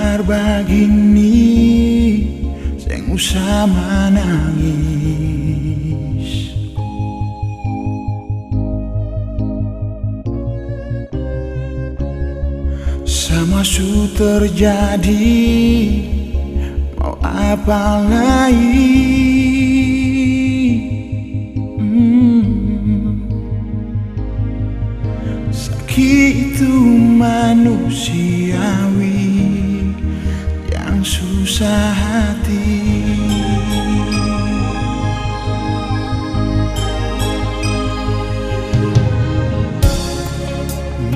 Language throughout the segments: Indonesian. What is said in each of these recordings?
Biar begini sing usah menangis. Sama su terjadi, mau apa lagi? Sakit itu manusiawi yang susah hati.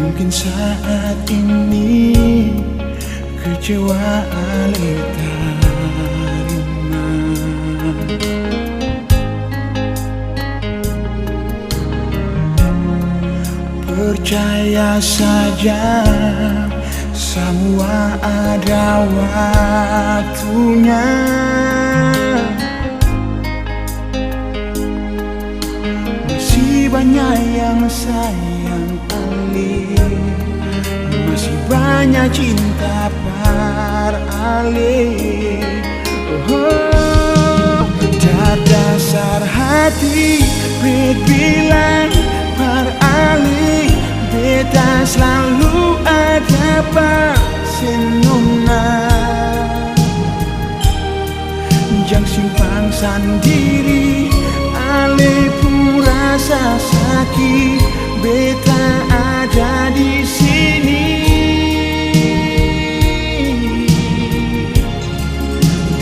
Mungkin saat ini kecewa ale terima. Percaya saja, semua ada waktunya. Masih banyak yang sayang Ale, masih banyak cinta par Ale. Oh, dasar hati bet bilang par Ale, beta selalu ada par senona. Jangan simpan sendiri Ale pun rasa sakit, beta ada di sini.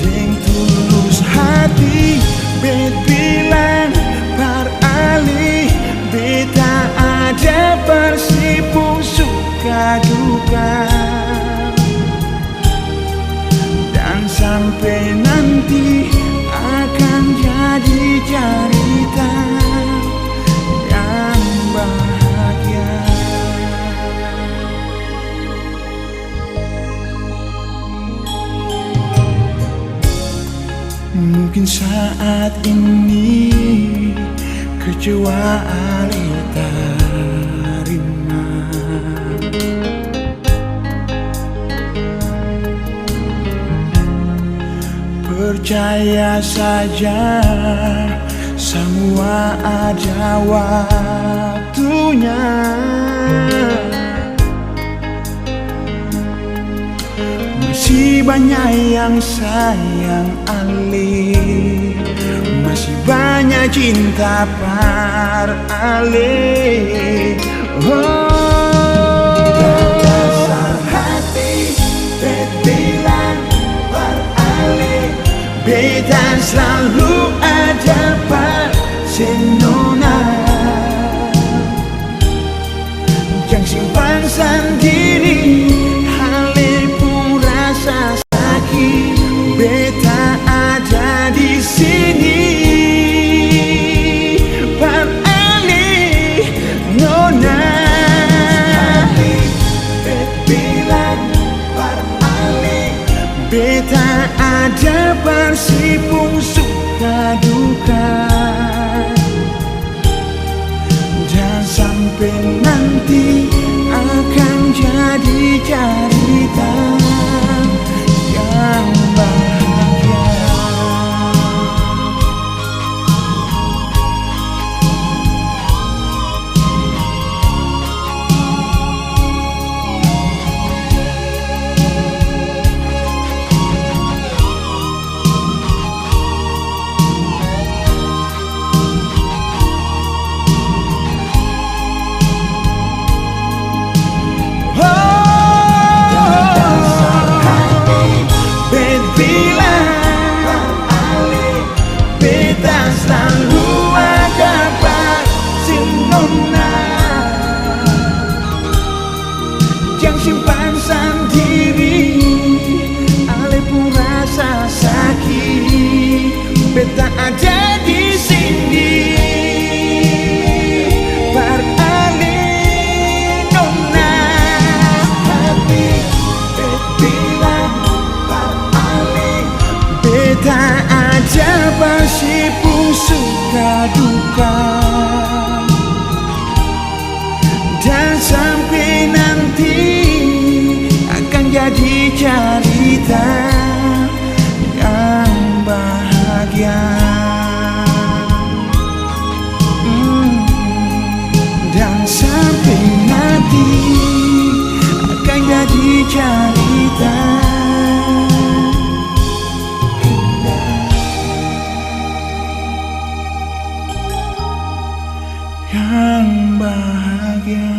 Deng tulus hati bet bilang par Ale, beta ada bersipung suka duka. Dan sampai nanti akan jadi cerita yang bahagia. Mungkin saat ini kecewa Ale terima. Percaya saja, semua ada waktunya. Masih banyak yang sayang Ale, masih banyak cinta par Ale. Oh, dasar hati bet bilang par Ale, beta selalu ada par senona. Jangan simpan sendiri Ale pun rasa sakit, beta ada di sini. Par Ale nona, bet bilang par Ale, beta ada bersipung suka duka. Dan sampai nanti akan jadi cerita yang bahagia. Jangan simpan sendiri Ale pun rasa sakit, beta ada di sini. Par Ale nona, hati bet bilang par Ale, beta ada bersipung suka duka. Dan sampai nanti akan jadi cerita kita yang bahagia. Dan sampai nanti akan jadi cerita yang bahagia.